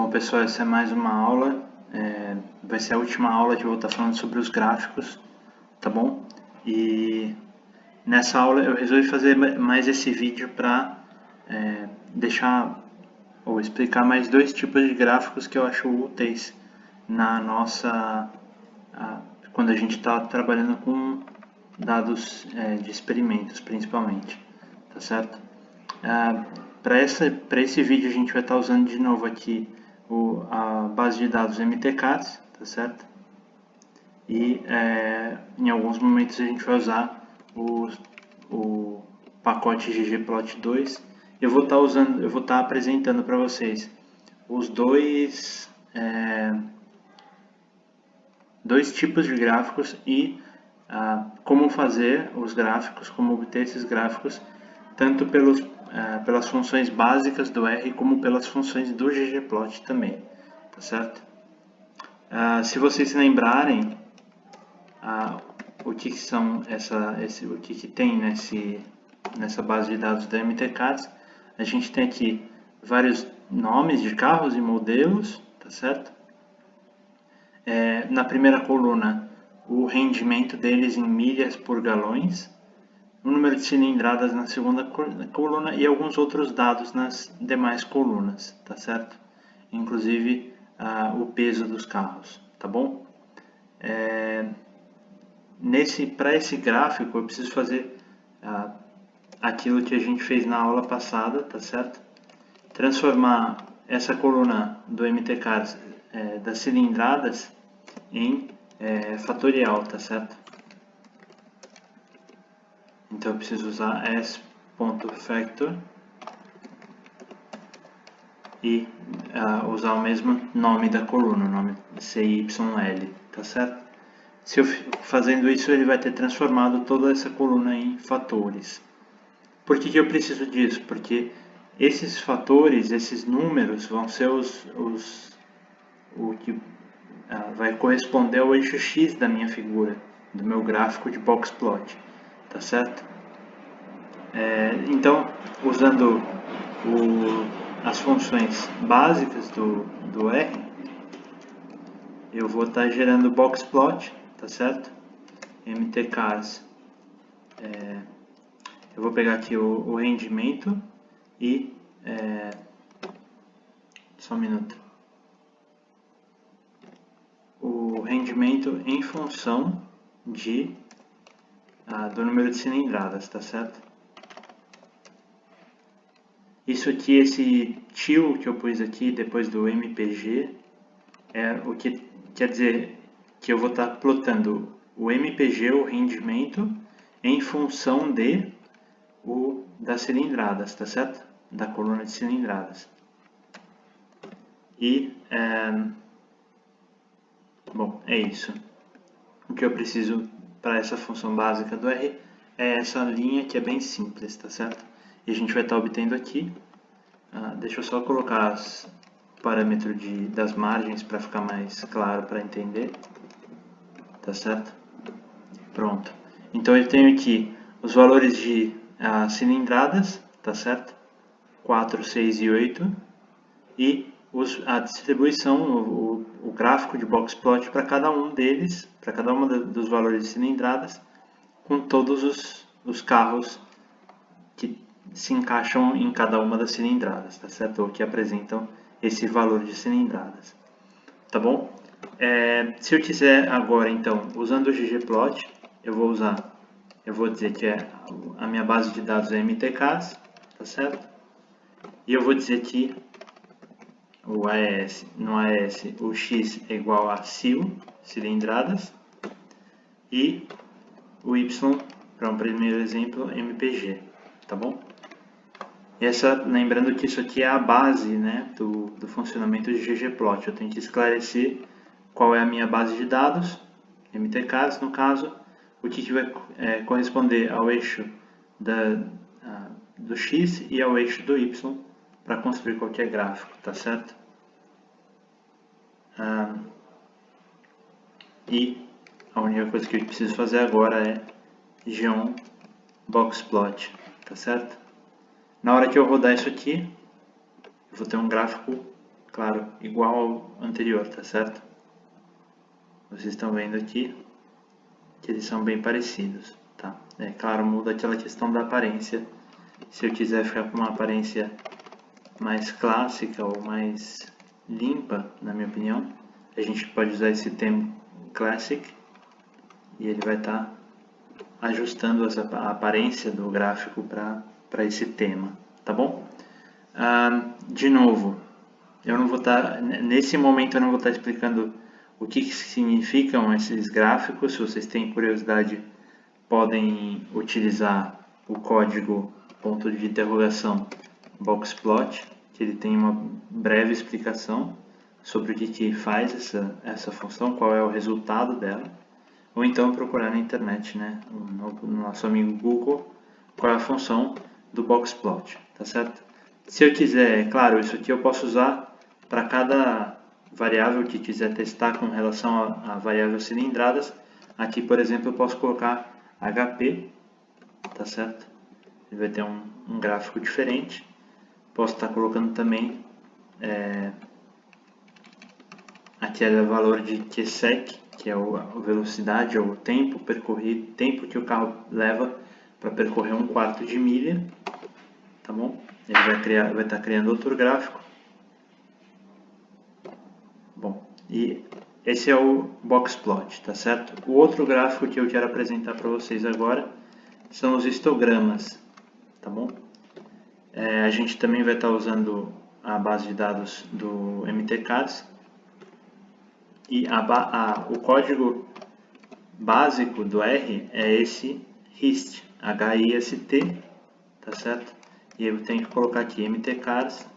Bom pessoal, essa é mais uma aula, vai ser a última aula que eu vou estar falando sobre os gráficos, tá bom? E nessa aula eu resolvi fazer mais esse vídeo para deixar ou explicar mais dois tipos de gráficos que eu acho úteis na nossa, quando a gente está trabalhando com dados de experimentos principalmente, tá certo? Para esse vídeo a gente vai estar usando de novo aqui a base de dados MTCATS, tá certo? E em alguns momentos a gente vai usar o pacote ggplot2. Eu vou estar apresentando para vocês os dois tipos de gráficos e como fazer os gráficos, como obter esses gráficos, tanto pelas funções básicas do R como pelas funções do ggplot também, tá certo? Se vocês se lembrarem o que são o que tem nessa base de dados da MTCATS, a gente tem aqui vários nomes de carros e modelos, tá certo? Na primeira coluna, o rendimento deles em milhas por galões, o número de cilindradas na segunda coluna e alguns outros dados nas demais colunas, tá certo? Inclusive o peso dos carros, tá bom? Para esse gráfico eu preciso fazer aquilo que a gente fez na aula passada, tá certo? Transformar essa coluna do MTCATS das cilindradas em fatorial, tá certo? Então eu preciso usar s.factor e usar o mesmo nome da coluna, o nome CYL, tá certo? Se eu fazendo isso, ele vai ter transformado toda essa coluna em fatores. Por que eu preciso disso? Porque esses fatores, esses números, vão ser o que vai corresponder ao eixo X da minha figura, do meu gráfico de boxplot, tá certo? Então, usando as funções básicas do R, eu vou estar gerando boxplot, tá certo? MTCATS, eu vou pegar aqui o rendimento e só um minuto. O rendimento em função do número de cilindradas, tá certo? Isso aqui, esse til que eu pus aqui depois do MPG, é o que quer dizer que eu vou estar plotando o MPG, o rendimento, em função das cilindradas, tá certo? Da coluna de cilindradas. E, bom, é isso. O que eu preciso para essa função básica do R é essa linha que é bem simples, tá certo? E a gente vai estar obtendo aqui. Deixa eu só colocar o parâmetro das margens para ficar mais claro para entender, tá certo? Pronto. Então eu tenho aqui os valores de cilindradas, tá certo? 4, 6 e 8 e a distribuição, o gráfico de boxplot para cada um deles, para cada uma dos valores de cilindradas, com todos os carros que se encaixam em cada uma das cilindradas, tá certo? Ou que apresentam esse valor de cilindradas, tá bom? Se eu quiser agora, então, usando o ggplot, eu vou dizer que a minha base de dados é MTCATS, tá certo? E eu vou dizer que no AES o X é igual a CIL, cilindradas, e o Y, para um primeiro exemplo, MPG, tá bom? E lembrando que isso aqui é a base, né, do funcionamento de ggplot. Eu tenho que esclarecer qual é a minha base de dados, MTCATS no caso, o que vai corresponder ao eixo do X e ao eixo do Y para construir qualquer gráfico, tá certo? E a única coisa que eu preciso fazer agora é geom boxplot, tá certo? Na hora que eu rodar isso aqui, eu vou ter um gráfico claro, igual ao anterior, tá certo? Vocês estão vendo aqui que eles são bem parecidos, tá? É claro, muda aquela questão da aparência. Se eu quiser ficar com uma aparência mais clássica ou mais limpa, na minha opinião, a gente pode usar esse termo Classic e ele vai estar ajustando a aparência do gráfico para esse tema, tá bom? De novo, eu não vou estar, nesse momento eu não vou estar explicando o que significam esses gráficos. Se vocês têm curiosidade, podem utilizar o código ponto de interrogação boxplot, que ele tem uma breve explicação sobre o que faz essa função, qual é o resultado dela, ou então procurar na internet, né, no nosso amigo Google, qual é a função do boxplot, tá certo? Se eu quiser, claro, isso aqui eu posso usar para cada variável que quiser testar com relação a variável cilindradas. Aqui, por exemplo, eu posso colocar HP, tá certo? Ele vai ter um gráfico diferente. Posso estar colocando também aqui é o valor de QSEC, que é a velocidade ou o tempo percorrido, tempo que o carro leva para percorrer 1/4 de milha, tá bom? Ele vai estar criando outro gráfico. Bom, e esse é o boxplot, tá certo? O outro gráfico que eu quero apresentar para vocês agora são os histogramas, tá bom? A gente também vai estar usando a base de dados do MTCARS e o código básico do R é esse HIST, H-I-S-T, tá certo? E eu tenho que colocar aqui MTCARS,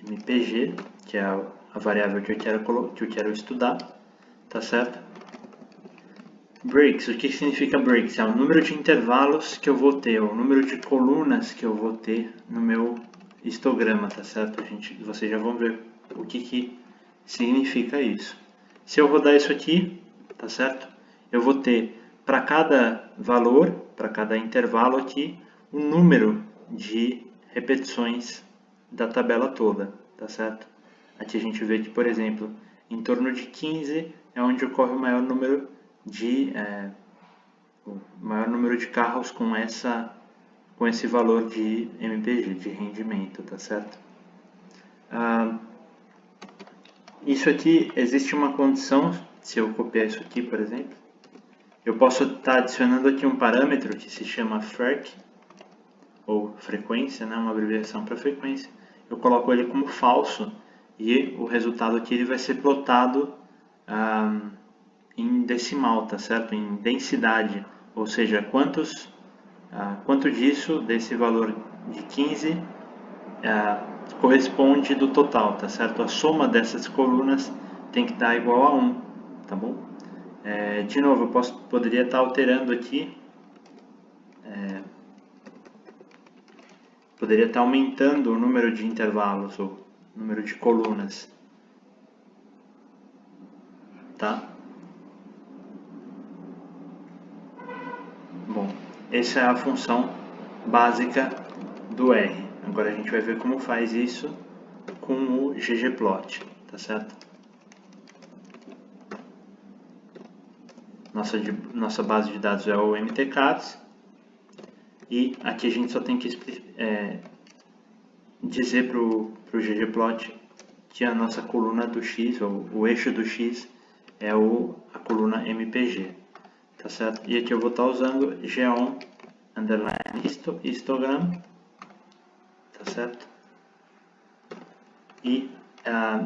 MPG, que é a variável que eu quero estudar, tá certo? Breaks, o que significa breaks? É o número de intervalos que eu vou ter, o número de colunas que eu vou ter no meu histograma, tá certo? Vocês já vão ver o que significa isso. Se eu rodar isso aqui, tá certo? Eu vou ter para cada valor, para cada intervalo aqui, o número de repetições da tabela toda, tá certo? Aqui a gente vê que, por exemplo, em torno de 15 é onde ocorre o maior número de carros com esse valor de MPG, de rendimento, tá certo? Isso aqui, existe uma condição, se eu copiar isso aqui, por exemplo, eu posso estar adicionando aqui um parâmetro que se chama FREQ, ou frequência, né, uma abreviação para frequência. Eu coloco ele como falso e o resultado aqui ele vai ser plotado em decimal, tá certo? Em densidade, ou seja, quanto disso, desse valor de 15, corresponde do total, tá certo? A soma dessas colunas tem que estar igual a 1, tá bom? De novo, eu poderia estar alterando aqui, poderia estar aumentando o número de intervalos ou número de colunas, tá? Bom, essa é a função básica do R. Agora a gente vai ver como faz isso com o ggplot, tá certo? Nossa base de dados é o MTCARS e aqui a gente só tem que dizer para o ggplot que a nossa coluna do X, ou o eixo do X, é a coluna MPG, tá certo? E aqui eu vou estar usando geon underline histogram, tá certo? E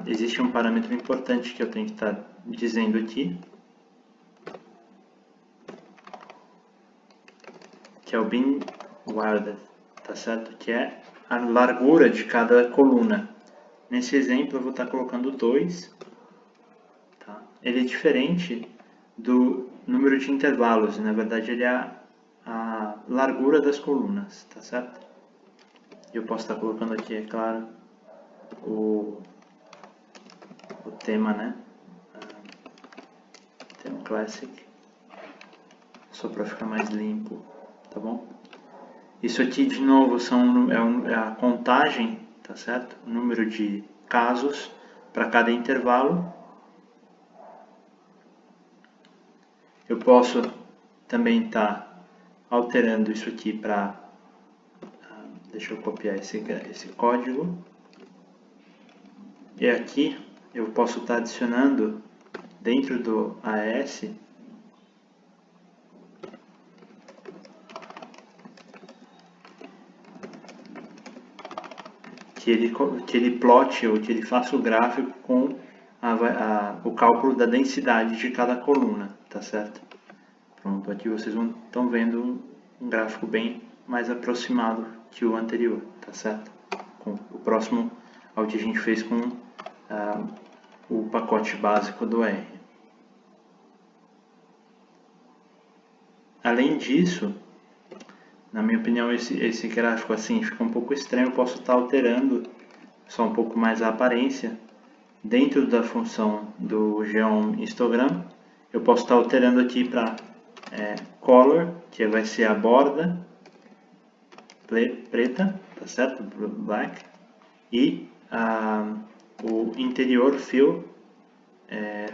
existe um parâmetro importante que eu tenho que estar dizendo aqui, que é o bin width, tá certo? Que é a largura de cada coluna. Nesse exemplo eu vou estar colocando 2, tá? Ele é diferente do número de intervalos, na verdade ele é a largura das colunas, tá certo? Eu posso estar colocando aqui, é claro, o tema, né? Tema Classic, só para ficar mais limpo, tá bom? Isso aqui, de novo, é a contagem, tá certo? O número de casos para cada intervalo. Eu posso também estar alterando isso aqui para... deixa eu copiar esse código. E aqui eu posso estar adicionando dentro do AES que ele plote ou que ele faça o gráfico com o cálculo da densidade de cada coluna, tá certo? Pronto, aqui vocês estão vendo um gráfico bem mais aproximado que o anterior, tá certo? Com o próximo ao que a gente fez com o pacote básico do R. Além disso, na minha opinião, esse gráfico assim fica um pouco estranho. Eu posso estar alterando só um pouco mais a aparência. Dentro da função do Geom histogram, eu posso estar alterando aqui para color, que vai ser a borda preta, tá certo? Black. E o interior fill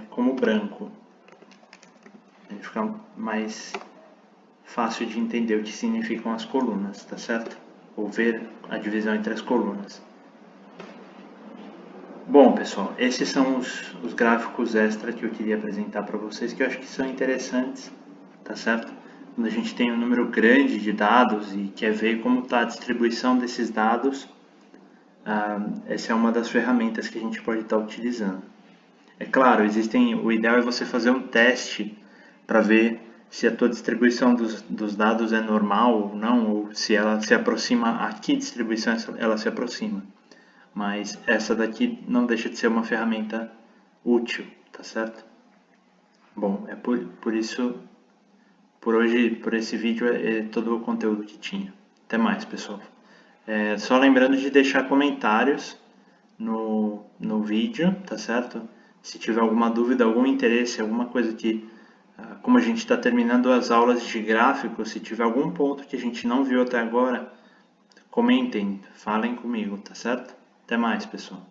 como branco. Vai ficar mais fácil de entender o que significam as colunas, tá certo? Ou ver a divisão entre as colunas. Bom, pessoal, esses são os gráficos extra que eu queria apresentar para vocês, que eu acho que são interessantes, tá certo? Quando a gente tem um número grande de dados e quer ver como está a distribuição desses dados, essa é uma das ferramentas que a gente pode estar utilizando. É claro, o ideal é você fazer um teste para ver se a tua distribuição dos dados é normal ou não, ou se ela se aproxima, a que distribuição ela se aproxima. Mas essa daqui não deixa de ser uma ferramenta útil, tá certo? Bom, é por isso, por hoje, por esse vídeo é todo o conteúdo que tinha. Até mais, pessoal. Só lembrando de deixar comentários no vídeo, tá certo? Se tiver alguma dúvida, algum interesse, alguma coisa que, como a gente está terminando as aulas de gráfico, se tiver algum ponto que a gente não viu até agora, comentem, falem comigo, tá certo? Até mais, pessoal.